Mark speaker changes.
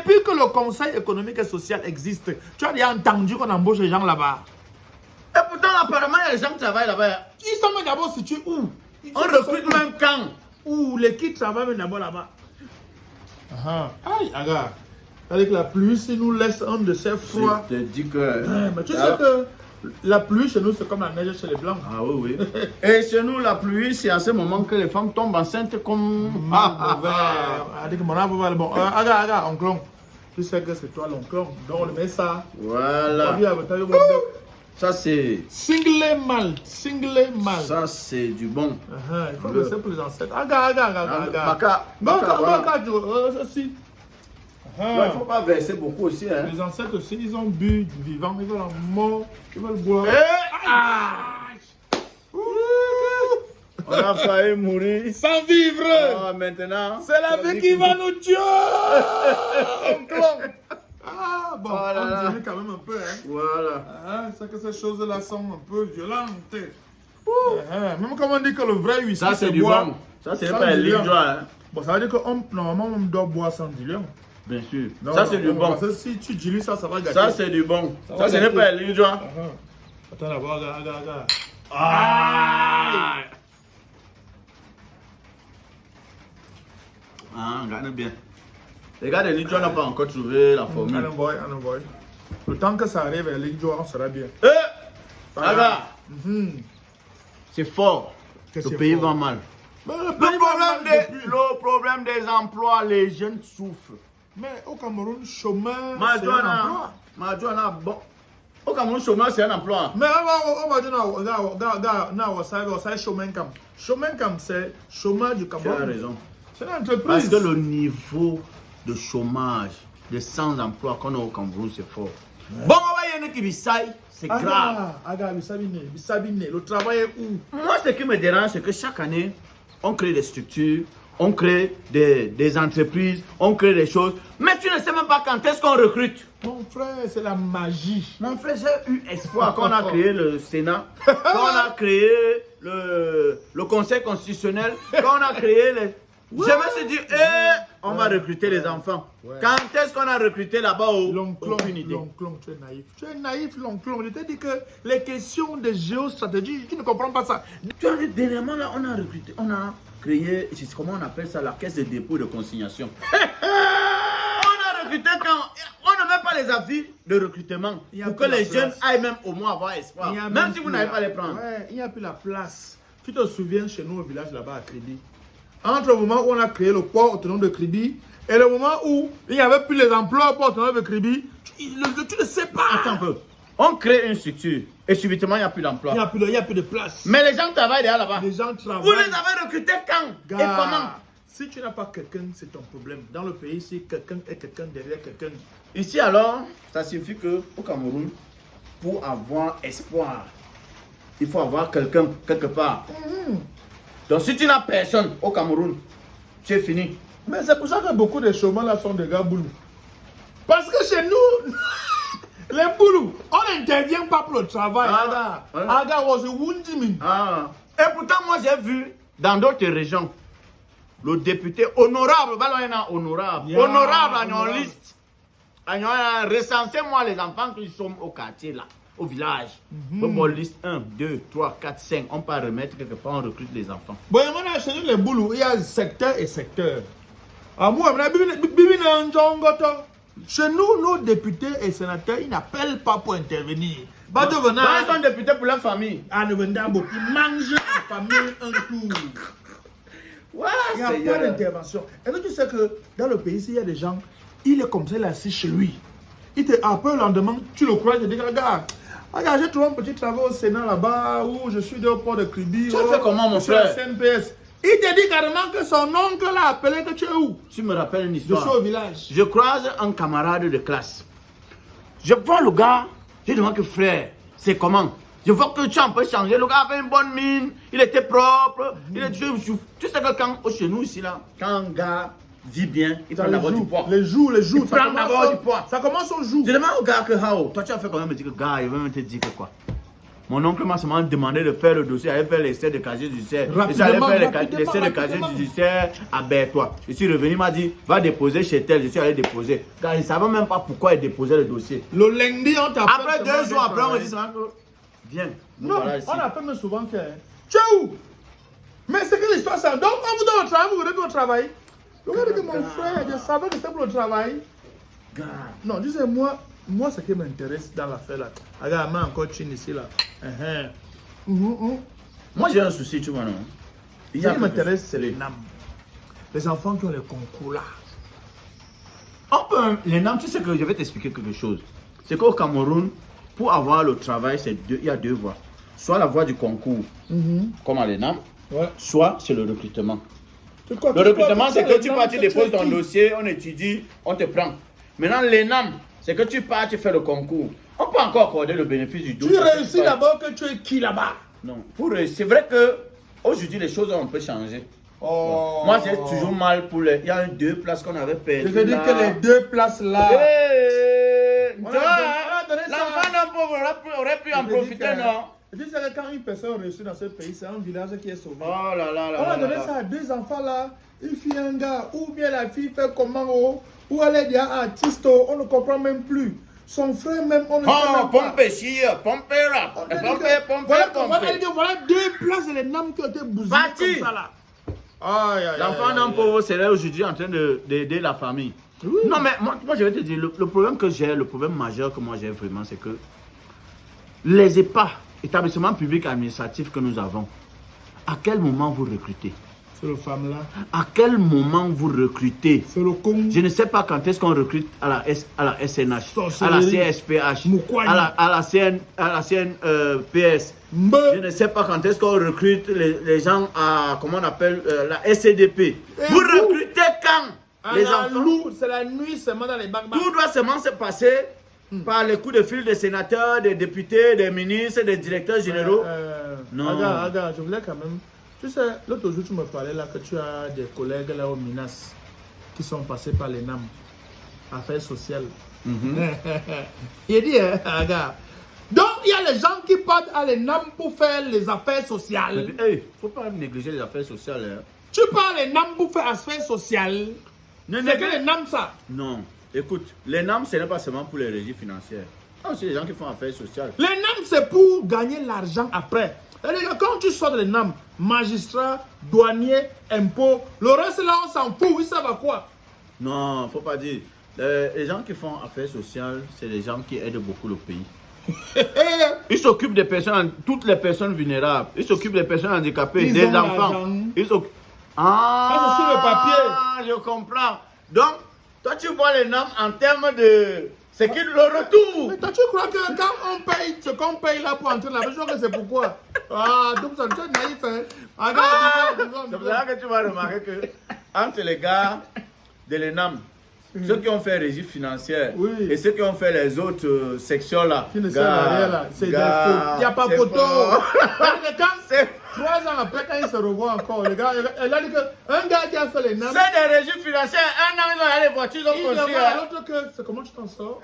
Speaker 1: Depuis que le Conseil économique et social existe, tu as déjà entendu qu'on embauche les gens là-bas.
Speaker 2: Et pourtant, apparemment, il y a des gens qui travaillent là-bas.
Speaker 1: Ils sont même d'abord situés où?
Speaker 2: On recrute même quand?
Speaker 1: Où les qui travaillent même d'abord là-bas. Aïe, regarde. Avec la pluie, si nous laisse un de ces froids.
Speaker 2: Je te dis que...
Speaker 1: Mais tu sais que la pluie chez nous, c'est comme la neige chez les Blancs.
Speaker 2: Ah oui, oui. Et chez nous, la pluie, c'est à ce moment que les femmes tombent enceintes comme...
Speaker 1: Bon, regarde, oncle. Tu sais que c'est toi l'oncle. Donc on le met ça.
Speaker 2: Voilà. Ça, c'est...
Speaker 1: Single malt.
Speaker 2: Ça, c'est du bon.
Speaker 1: Il faut laisser pour les ancêtres. Regarde. Ceci.
Speaker 2: Il ne faut pas verser beaucoup aussi. Hein.
Speaker 1: Les ancêtres aussi, ils ont bu du vivant, ils veulent la mort, ils veulent boire.
Speaker 2: On a failli mourir.
Speaker 1: Sans vivre.
Speaker 2: Maintenant,
Speaker 1: c'est la vie qui va nous tuer. Bon, on dirait quand même un peu. Hein.
Speaker 2: Voilà.
Speaker 1: C'est que ces choses-là sont un peu violentes. Même comme on dit que le vrai whisky,
Speaker 2: ça c'est du bon. Ça c'est pas un ligne-joie. Hein.
Speaker 1: Bon, ça veut dire que normalement on doit boire sans dilution.
Speaker 2: Bien sûr. Non, ça c'est du bon.
Speaker 1: Parce que si tu dilues ça, ça va gâter.
Speaker 2: Ça c'est du bon. Ça ce n'est pas un ligne-joie.
Speaker 1: Attends là-bas, regarde.
Speaker 2: Regarde bien. Les gars de ligne-joie n'ont pas encore trouvé la formule.
Speaker 1: Le temps que ça arrive, les ligne-joie, on sera bien.
Speaker 2: Regarde. C'est fort. Le pays va mal. Le problème des emplois, les jeunes souffrent.
Speaker 1: Mais au Cameroun, chômeur, c'est
Speaker 2: un emploi. Bon. Au Cameroun, chômeur, c'est un emploi.
Speaker 1: Mais on va dire, chômeur, c'est chômeur du Cameroun.
Speaker 2: Tu as raison.
Speaker 1: C'est une entreprise.
Speaker 2: Parce que le niveau de chômage, de sans-emploi qu'on a au Cameroun, c'est fort. Bon, on va y aller qui bisaï, c'est grave.
Speaker 1: Le travail est où?
Speaker 2: Moi, ce qui me dérange, c'est que chaque année, on crée des structures, on crée des entreprises, on crée des choses. Mais tu ne sais même pas quand est-ce qu'on recrute.
Speaker 1: Mon frère, c'est la magie.
Speaker 2: Mon frère, j'ai eu espoir qu'on a créé le Sénat, qu'on a créé le Conseil constitutionnel, qu'on a créé les... Je me suis dit, on va recruter les enfants. Quand est-ce qu'on a recruté là-bas?
Speaker 1: L'oncle, tu es naïf. Tu es naïf, l'oncle. Je t'ai dit que les questions de géostratégie, tu ne comprends pas ça.
Speaker 2: Tu as vu, dernièrement, là, on a recruté, on a créé, comment on appelle ça, la caisse de dépôt et de consignation. On a recruté quand on ne met pas les avis de recrutement pour que les jeunes aillent même au moins avoir espoir. Même si vous n'avez pas les prendre.
Speaker 1: Il n'y a plus la place. Tu te souviens chez nous au village là-bas à Crédit? Entre le moment où on a créé le port autonome de Kribi et le moment où il n'y avait plus les emplois au port autonome de Kribi, tu ne sais pas.
Speaker 2: Attends un peu. On crée une structure et subitement il n'y a plus d'emploi.
Speaker 1: Il n'y a plus de place.
Speaker 2: Mais les gens travaillent déjà là-bas.
Speaker 1: Les gens travaillent.
Speaker 2: Vous les avez recrutés quand et comment?
Speaker 1: Si tu n'as pas quelqu'un, c'est ton problème. Dans le pays, si quelqu'un est quelqu'un derrière quelqu'un.
Speaker 2: Ici alors, ça signifie qu'au Cameroun, pour avoir espoir, il faut avoir quelqu'un quelque part. Donc si tu n'as personne au Cameroun, tu es fini.
Speaker 1: Mais c'est pour ça que beaucoup de chômeurs là sont des gars boulous. Parce que chez nous, les boulous, on n'intervient pas pour le travail. Aga was a wounding.
Speaker 2: Et pourtant, moi j'ai vu dans d'autres régions, le député honorable, honorable, en liste. Recensez-moi les enfants qui sont au quartier là. Au village. Bon, liste 1, 2, 3, 4, 5. On peut remettre quelque part, on recrute les enfants.
Speaker 1: Bon, chez nous, les boulots, il y a secteur et secteur. Chez nous, nos députés et sénateurs, ils n'appellent pas pour intervenir.
Speaker 2: Ils sont députés pour leur famille.
Speaker 1: Ils mangent la famille un tour. Il n'y a pas d'intervention. Et donc, tu sais que dans le pays, il y a des gens, il est comme ça, il est assis chez lui. Il te appelle le lendemain, tu le crois, il te dit, regarde, j'ai trouvé un petit travail au Sénat là-bas, où je suis au port de Kribi.
Speaker 2: Tu as fait comment, mon frère?
Speaker 1: CNPS. Il te dit carrément que son oncle l'a appelé, que tu es où?
Speaker 2: Tu me rappelles une histoire.
Speaker 1: Je suis au village.
Speaker 2: Je croise un camarade de classe. Je vois le gars, je demande que frère, c'est comment? Je vois que tu as un peu changé. Le gars avait une bonne mine, il était propre. Tu sais que quand, chez nous ici, là, quand un gars vit bien, il prend d'abord du poids.
Speaker 1: Les joues.
Speaker 2: Il prend d'abord du poids.
Speaker 1: Ça commence au jour.
Speaker 2: Je demande au gars que, toi tu as fait quand même me dire que gars, il veut même te dire que quoi? Mon oncle m'a seulement demandé de faire le dossier, j'allais faire l'essai de casier judiciaire. Et j'allais faire l'essai de casier judiciaire à Bertois. Je suis revenu, il m'a dit, va déposer chez tel. Je suis allé déposer. Car il ne savait même pas pourquoi il déposait le dossier.
Speaker 1: Le lundi, on t'appelle.
Speaker 2: Après 2 jours après, on me dit, viens.
Speaker 1: Non, voilà, on appelle souvent que. Tu es où? Mais c'est que l'histoire, ça. Donc, on vous donne au travail, vous venez au travail. Regardez que mon frère, je savais que c'était pour le travail. Non, disais, moi, ce qui m'intéresse dans l'affaire là. Regarde, moi encore une ici là.
Speaker 2: Moi, j'ai un souci, tu vois, non?
Speaker 1: Ce qui m'intéresse, c'est les NAM. Les enfants qui ont les concours là.
Speaker 2: Les NAM, tu sais que je vais t'expliquer quelque chose. C'est qu'au Cameroun, pour avoir le travail, il y a 2 voies. Soit la voie du concours, comme à l'ENAM, soit c'est le recrutement. Le recrutement, c'est que tu pars, tu déposes ton dossier, on étudie, on te prend. Maintenant, l'ENAM, c'est que tu pars, tu fais le concours. On peut encore accorder le bénéfice du doute.
Speaker 1: Tu réussis d'abord que tu es qui là-bas?
Speaker 2: Non, pour réussir, c'est vrai que aujourd'hui les choses ont un peu changé. Oh. Moi, j'ai toujours mal pour les. Il y a 2 places qu'on avait perdues.
Speaker 1: Je veux dire que les 2 places là.
Speaker 2: L'enfant d'un pauvre aurait pu en profiter, non?
Speaker 1: Je dis que quand une personne réussit dans ce pays, c'est un village qui est sauvé.
Speaker 2: Oh là là là.
Speaker 1: On a donné ça à 2 enfants là, une fille et un gars, ou bien la fille fait comment, ou elle est déjà artiste, on ne comprend même plus. Son frère même, on ne sait même pas.
Speaker 2: Pompe ici, pompe là, pompe.
Speaker 1: Voilà 2 places de l'ENAM qui ont été bousillées comme ça là.
Speaker 2: L'enfant d'un pauvre serait aujourd'hui en train d'aider la famille. Oui. Non mais moi je vais te dire, le problème que j'ai, le problème majeur que moi j'ai vraiment, c'est que les EPA, établissements publics administratifs que nous avons, à quel moment vous recrutez?
Speaker 1: C'est le femme là.
Speaker 2: À quel moment vous recrutez?
Speaker 1: C'est le con.
Speaker 2: Je ne sais pas quand est-ce qu'on recrute à la SNH, à la CSPH, à la CNPS. Je ne sais pas quand est-ce qu'on recrute les gens à, comment on appelle, la SCDP. Vous recrutez quand? Les enfants.
Speaker 1: C'est la nuit seulement dans les bacs.
Speaker 2: Tout doit seulement se passer par les coups de fil des sénateurs, des députés, des ministres, des directeurs généraux.
Speaker 1: Non. Regarde, je voulais quand même. Tu sais, l'autre jour, tu me parlais là que tu as des collègues là au Minas qui sont passés par les NAM, affaires sociales. Il dit, regarde. Donc, il y a les gens qui partent à l'ENAM pour faire les affaires sociales.
Speaker 2: Il ne faut pas négliger les affaires sociales. Hein.
Speaker 1: Tu pars à l'ENAM pour faire affaires sociales. C'est que l'ENAM ça?
Speaker 2: Non. Écoute, l'ENAM, ce n'est pas seulement pour les régies financières. C'est les gens qui font affaires sociales.
Speaker 1: L'ENAM, c'est pour gagner l'argent après. Quand tu sors de l'ENAM, magistrat, douanier, impôt, le reste là, on s'en fout. Ils savent à quoi?
Speaker 2: Non, il ne faut pas dire. Les gens qui font affaires sociales, c'est les gens qui aident beaucoup le pays. Ils s'occupent des personnes, toutes les personnes vulnérables. Ils s'occupent des personnes handicapées, des enfants. Ils s'occupent.
Speaker 1: Ça, c'est sur le papier.
Speaker 2: Je comprends. Donc, toi, tu vois les normes en termes de. C'est qui le retour.
Speaker 1: Mais toi, tu crois que quand on paye ce qu'on paye là pour entrer là, je crois que c'est pourquoi. Donc ça, tu es naïf. Hein.
Speaker 2: C'est pour ça que tu vas remarquer que entre les gars de l'ENAM, ceux qui ont fait régie financière et ceux qui ont fait les autres sections là.
Speaker 1: Qui ne servent à rien là. C'est des faux. Il n'y a pas photo. Quand 3 ans après, quand ils se revoient encore, le gars, elle a dit qu'un gars qui a fait les NAM.
Speaker 2: C'est des régies financières. Un an, ils ont allé voiture, ils ont construit.
Speaker 1: L'autre que c'est comment tu t'en sors?